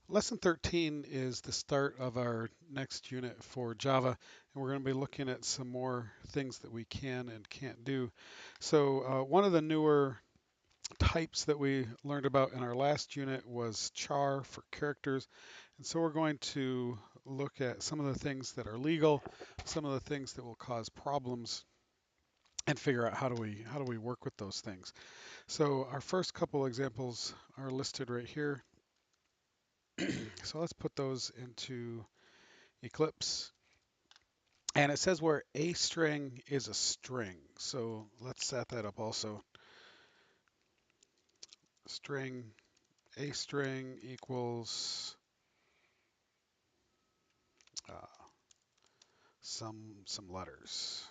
Lesson 13 is the start of our next unit for Java, and we're going to be looking at some more things that we can and can't do. So one of the newer types that we learned about in our last unit was char for characters, and so we're going to look at some of the things that are legal, some of the things that will cause problems, and figure out how do we work with those things. So our first couple examples are listed right here. So let's put those into Eclipse. And it says where a string is a string. So let's set that up also. String, a string equals uh, some letters.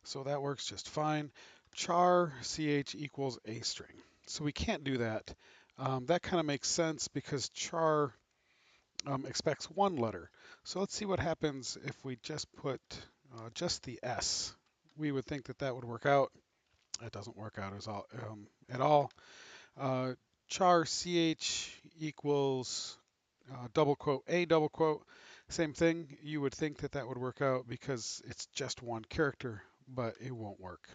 So that works just fine. Char ch equals a string. So we can't do that. That kind of makes sense because char expects one letter. So let's see what happens if we just put just the s. We would think that that would work out. It doesn't work out at all. Uh, char ch equals double quote a double quote. Same thing. You would think that that would work out because it's just one character, but it won't work.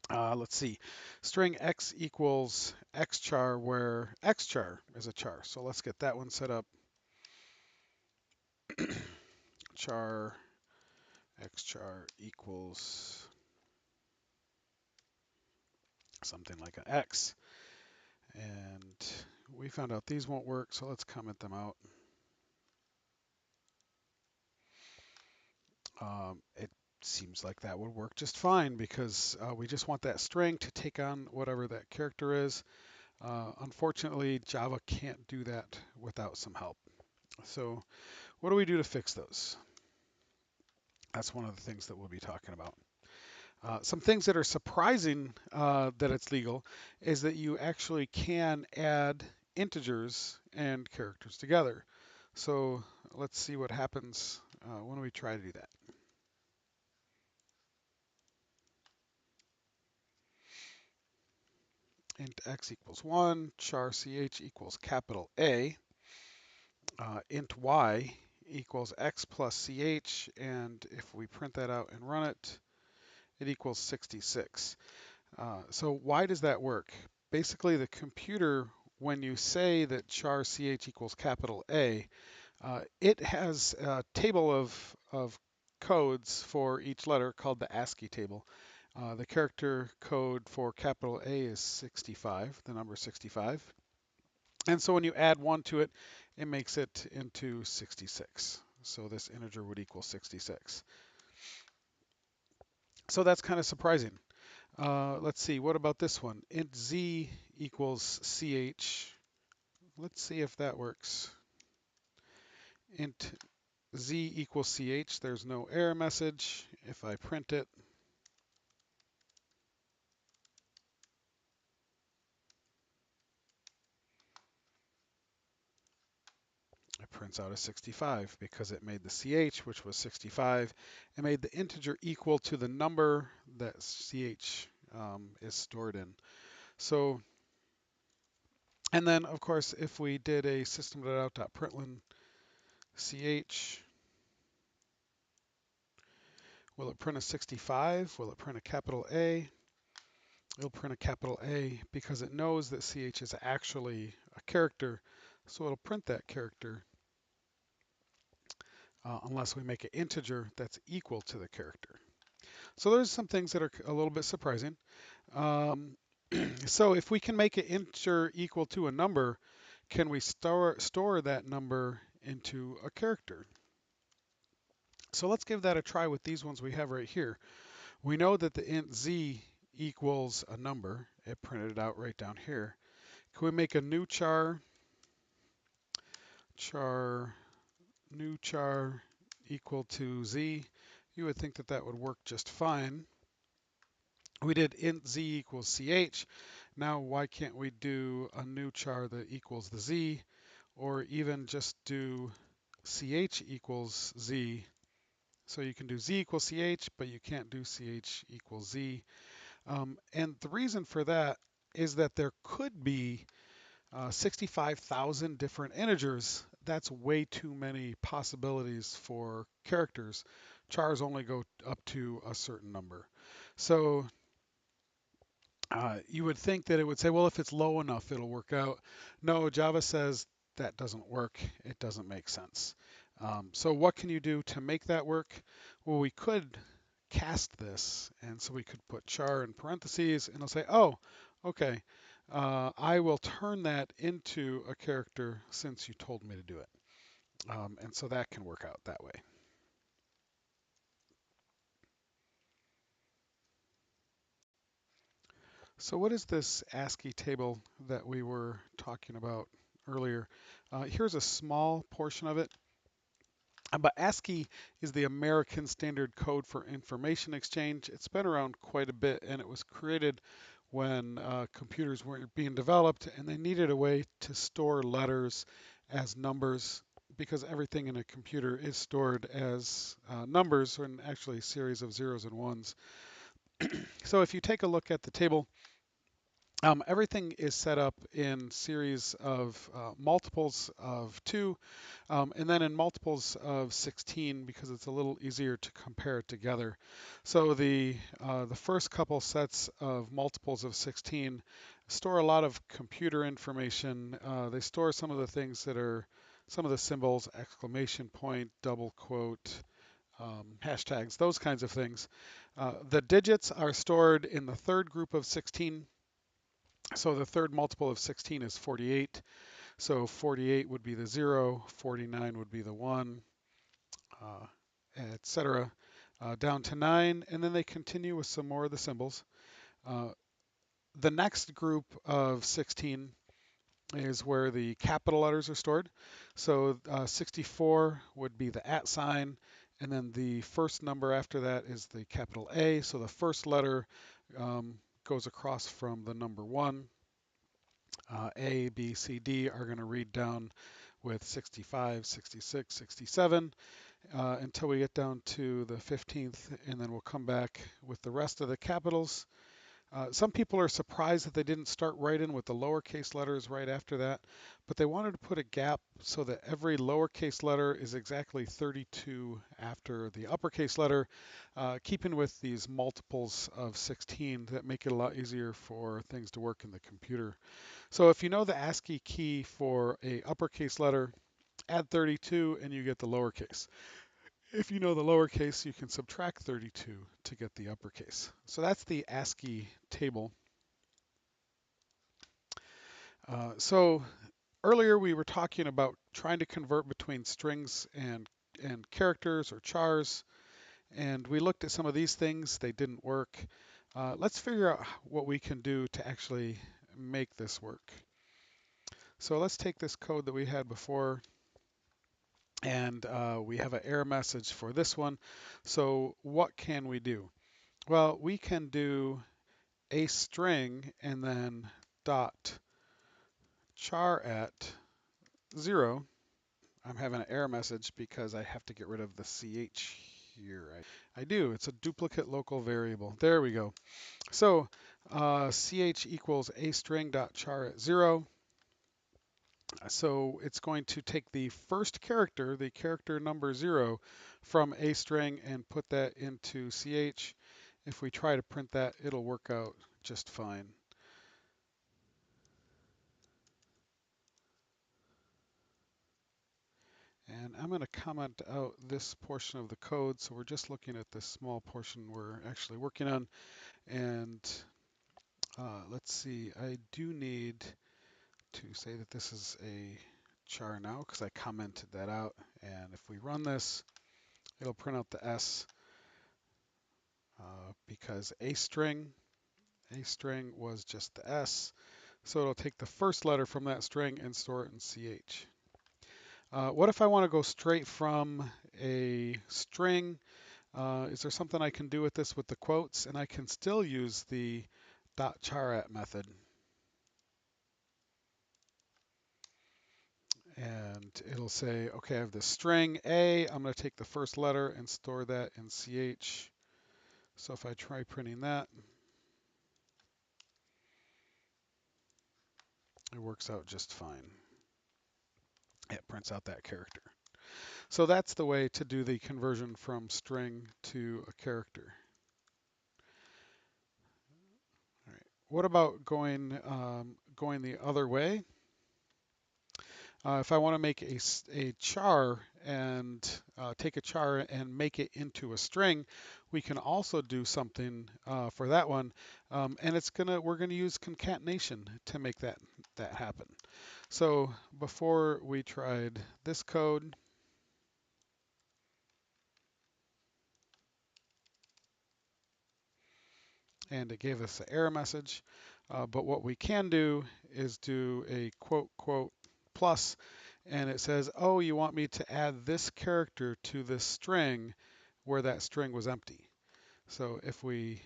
Let's see. String x equals xchar, where xchar is a char. So let's get that one set up. Char xchar equals something like an x. And we found out these won't work, so let's comment them out. It seems like that would work just fine because we just want that string to take on whatever that character is. Unfortunately, Java can't do that without some help. So what do we do to fix those? That's one of the things that we'll be talking about. Some things that are surprising that it's legal is that you actually can add integers and characters together. So let's see what happens when we try to do that. Int x equals 1, char ch equals capital A, int y equals x plus ch, and if we print that out and run it, it equals 66. So why does that work? Basically, the computer, when you say that char ch equals capital A, it has a table of codes for each letter called the ASCII table. The character code for capital A is 65, the number 65. And so when you add 1 to it, it makes it into 66. So this integer would equal 66. So that's kind of surprising. Let's see, what about this one? Int z equals ch. Let's see if that works. Int z equals ch, there's no error message. If I print it, it prints out a 65 because it made the ch, which was 65, and made the integer equal to the number that ch is stored in. So, and then of course, if we did a system.out.println ch, will it print a 65? Will it print a capital A? It'll print a capital A because it knows that ch is actually a character, so it'll print that character unless we make an integer that's equal to the character. So there's some things that are a little bit surprising. Um, so if we can make an integer equal to a number, can we store that number into a character? So let's give that a try with these ones we have right here. We know that the int z equals a number. It printed it out right down here. Can we make a new char new char equal to z? You would think that that would work just fine. We did int z equals ch. Now why can't we do a new char that equals the z, or even just do ch equals z? So you can do z equals ch, but you can't do ch equals z. And the reason for that is that there could be 65,000 different integers. That's way too many possibilities for characters. Chars only go up to a certain number. So you would think that it would say, well, if it's low enough, it'll work out. No, Java says that doesn't work. It doesn't make sense. So what can you do to make that work? Well, we could cast this, and so we could put char in parentheses, and it'll say, oh, okay, I will turn that into a character since you told me to do it. And so that can work out that way. So what is this ASCII table that we were talking about earlier? Here's a small portion of it. But ASCII is the American Standard Code for Information Exchange. It's been around quite a bit, and it was created when computers weren't being developed, and they needed a way to store letters as numbers because everything in a computer is stored as numbers, and actually a series of zeros and ones. So if you take a look at the table, everything is set up in series of multiples of 2, and then in multiples of 16 because it's a little easier to compare it together. So the first couple sets of multiples of 16 store a lot of computer information. They store some of the things that are some of the symbols, exclamation point, double quote, hashtags, those kinds of things. The digits are stored in the third group of 16. So the third multiple of 16 is 48. So 48 would be the 0, 49 would be the 1, uh, etc. Down to 9, and then they continue with some more of the symbols. The next group of 16 is where the capital letters are stored. So 64 would be the @ sign, and then the first number after that is the capital A. So the first letter goes across from the number 1. A, B, C, D are going to read down with 65, 66, 67 until we get down to the 15th, and then we'll come back with the rest of the capitals. Some people are surprised that they didn't start right in with the lowercase letters right after that, but they wanted to put a gap so that every lowercase letter is exactly 32 after the uppercase letter, keeping with these multiples of 16 that make it a lot easier for things to work in the computer. So if you know the ASCII key for a uppercase letter, add 32 and you get the lowercase. If you know the lowercase, you can subtract 32 to get the uppercase. So that's the ASCII table. So earlier we were talking about trying to convert between strings and characters or chars, and we looked at some of these things. They didn't work. Let's figure out what we can do to actually make this work. So let's take this code that we had before, and we have an error message for this one. So what can we do? Well, we can do a string and then dot char at 0. I'm having an error message because I have to get rid of the ch here. I do. It's a duplicate local variable. There we go. So ch equals a string dot char at 0. So it's going to take the first character, the character number 0, from a string and put that into ch. If we try to print that, it'll work out just fine. And I'm going to comment out this portion of the code. So we're just looking at this small portion we're actually working on. And let's see, I do need to say that this is a char now because I commented that out. And if we run this, it'll print out the S because a string was just the S. So it'll take the first letter from that string and store it in ch. What if I want to go straight from a string? Is there something I can do with this with the quotes? And I can still use the .charat method. And it'll say, okay, I have this string A. I'm going to take the first letter and store that in ch. So if I try printing that, works out just fine. It prints out that character. So that's the way to do the conversion from string to a character. All right. What about going the other way? If I want to make a char and take a char and make it into a string, we can also do something for that one, and we're gonna use concatenation to make that happen. So before we tried this code, and it gave us an error message. But what we can do is do a quote, quote, plus, and it says, oh, you want me to add this character to this string where that string was empty. So if we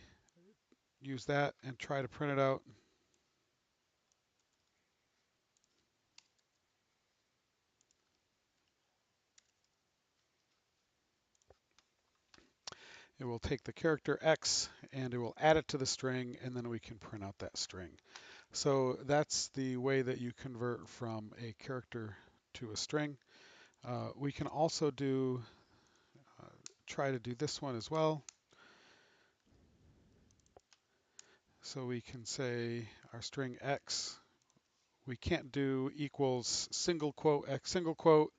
use that and try to print it out, it will take the character X and it will add it to the string, and then we can print out that string. So that's the way that you convert from a character to a string. We can also try to do this one as well. So we can say our string X, we can't do equals single quote X single quote,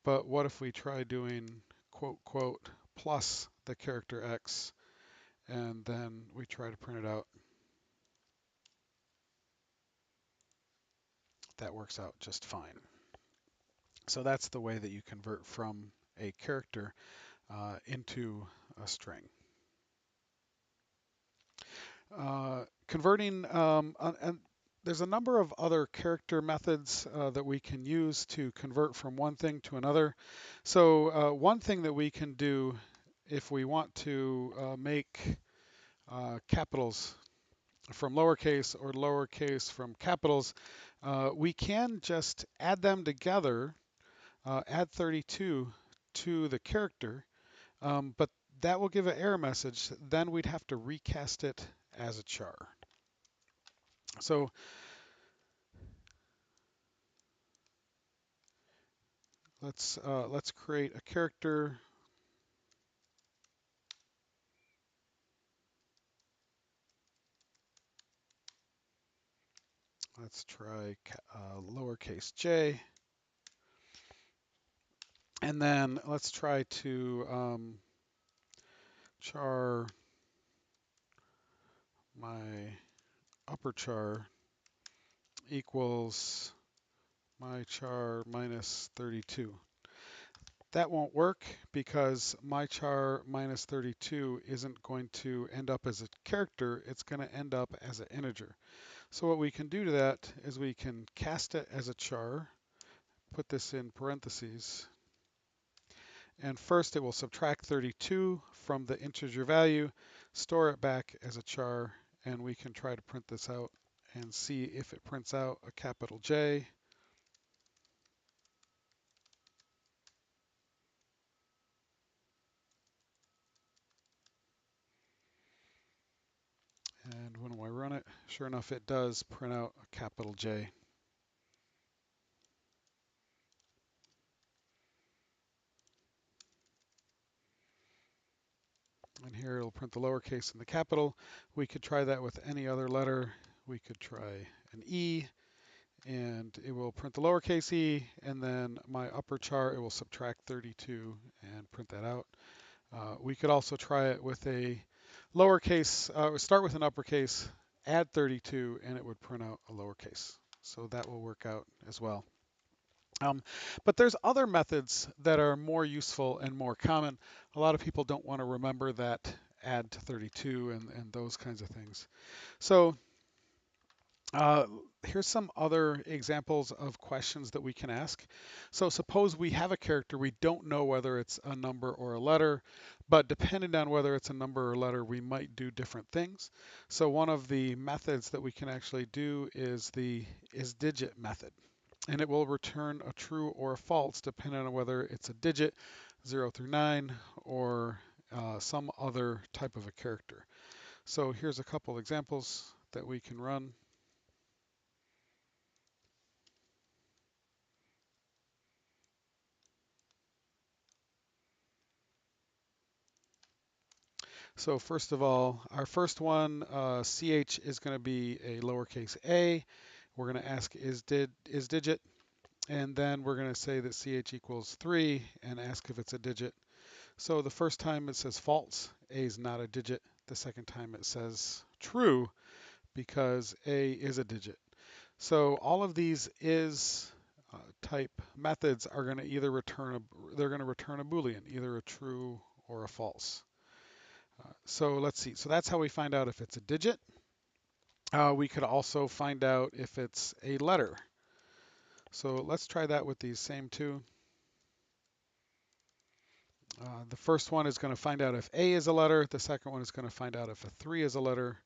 but what if we try doing quote quote plus the character X, and then we try to print it out? That works out just fine. So that's the way that you convert from a character into a string. Converting, and there's a number of other character methods that we can use to convert from one thing to another. So one thing that we can do if we want to make capitals from lowercase or lowercase from capitals, we can just add them together, add 32 to the character, but that will give an error message. Then we'd have to recast it as a char. So let's create a character. Let's try lowercase j, and then let's try to char my upper char equals my char minus 32. That won't work because my char minus 32 isn't going to end up as a character, it's going to end up as an integer. So what we can do to that is we can cast it as a char, put this in parentheses, and first it will subtract 32 from the integer value, store it back as a char, and we can try to print this out and see if it prints out a capital J. And when I run it, sure enough, it does print out a capital J. And here it'll print the lowercase and the capital. We could try that with any other letter. We could try an E, and it will print the lowercase e, and then my upper char, it will subtract 32 and print that out. We could also try it with a lowercase, start with an uppercase, add 32, and it would print out a lowercase. So that will work out as well. But there's other methods that are more useful and more common. A lot of people don't want to remember that add to 32 and those kinds of things. So uh, here's some other examples of questions that we can ask. So suppose we have a character, we don't know whether it's a number or a letter, but depending on whether it's a number or a letter, we might do different things. So one of the methods that we can actually do is the isDigit method. And it will return a true or a false depending on whether it's a digit, 0 through 9, or some other type of a character. So here's a couple examples that we can run. So first of all, our first one, ch is going to be a lowercase a. We're going to ask is digit, and then we're going to say that ch equals 3 and ask if it's a digit. So the first time it says false, a is not a digit. The second time it says true because a is a digit. So all of these is type methods are going to either they're going to return a Boolean, either a true or a false. So let's see. So that's how we find out if it's a digit. We could also find out if it's a letter. So let's try that with these same two. The first one is going to find out if A is a letter. The second one is going to find out if a 3 is a letter.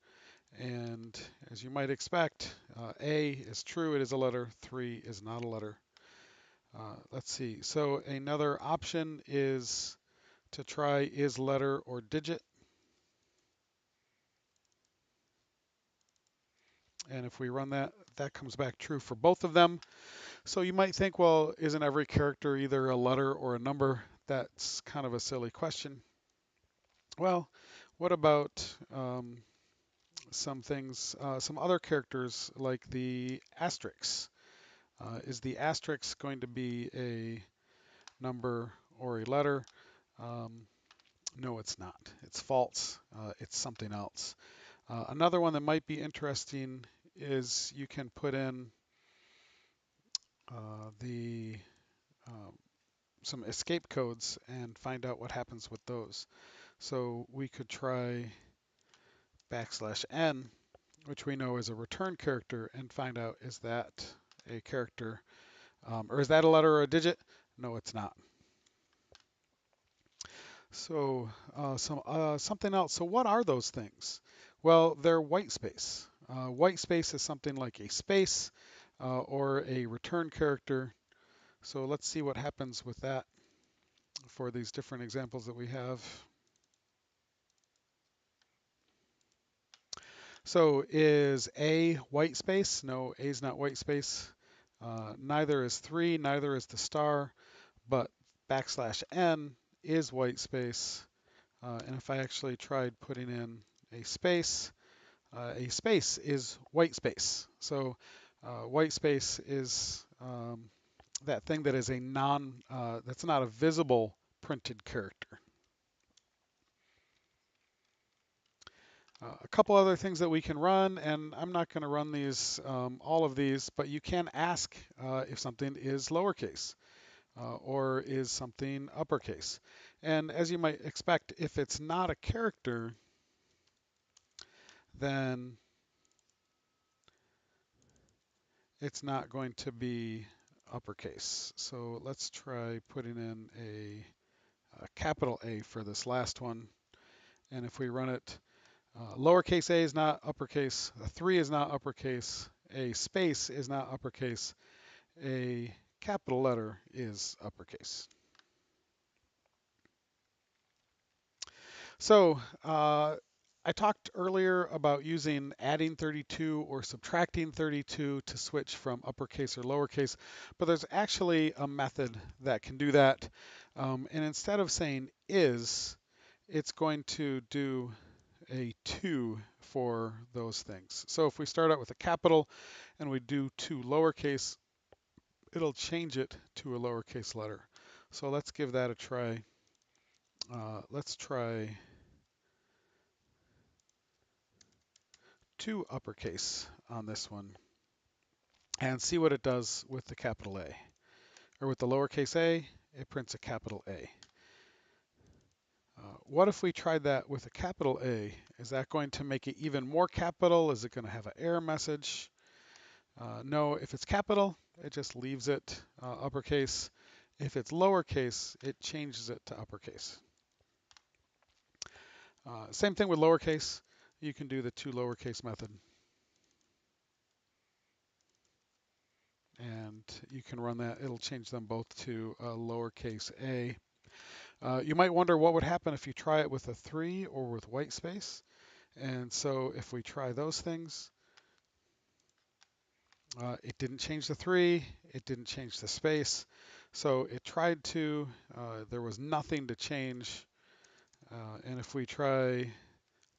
And as you might expect, A is true, it is a letter. 3 is not a letter. Let's see. So another option is to try is letter or digit. And if we run that, that comes back true for both of them. So you might think, well, isn't every character either a letter or a number? That's kind of a silly question. Well, what about some things, some other characters like the asterisk? Is the asterisk going to be a number or a letter? No, it's not. It's false. It's something else. Another one that might be interesting is you can put in the some escape codes and find out what happens with those. So we could try \n, which we know is a return character, and find out is that a character, or is that a letter or a digit? No, it's not. So something else. So what are those things? Well, they're white space. White space is something like a space or a return character. So let's see what happens with that for these different examples that we have. So is A white space? No, A is not white space. Neither is 3, neither is the star, but \n is white space. And if I actually tried putting in a space is white space. So white space is that thing that is a that's not a visible printed character. A couple other things that we can run, and I'm not going to run these, all of these, but you can ask if something is lowercase or is something uppercase. And as you might expect, if it's not a character, then it's not going to be uppercase. So let's try putting in a capital A for this last one. And if we run it, lowercase a is not uppercase, a 3 is not uppercase, a space is not uppercase, a capital letter is uppercase. So I talked earlier about using adding 32 or subtracting 32 to switch from uppercase or lowercase, but there's actually a method that can do that. And instead of saying is, it's going to do a 2 for those things. So if we start out with a capital and we do 2 lowercase, it'll change it to a lowercase letter. So let's give that a try. Let's try 2 uppercase on this one and see what it does with the capital A. Or with the lowercase a, it prints a capital A. What if we tried that with a capital A? Is that going to make it even more capital? Is it going to have an error message? No, if it's capital, it just leaves it uppercase. If it's lowercase, it changes it to uppercase. Same thing with lowercase. You can do the 2 lowercase method. And you can run that. It'll change them both to lowercase a. You might wonder what would happen if you try it with a 3 or with white space. And so if we try those things, it didn't change the 3, it didn't change the space. So it tried to, there was nothing to change And if we try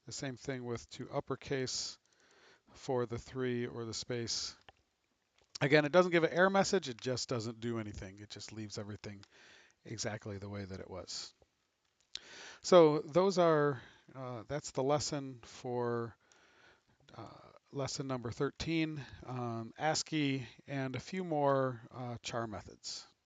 the same thing with to uppercase for the 3 or the space, again, it doesn't give an error message, it just doesn't do anything. It just leaves everything exactly the way that it was. So that's the lesson for uh, lesson number 13, ASCII, and a few more char methods.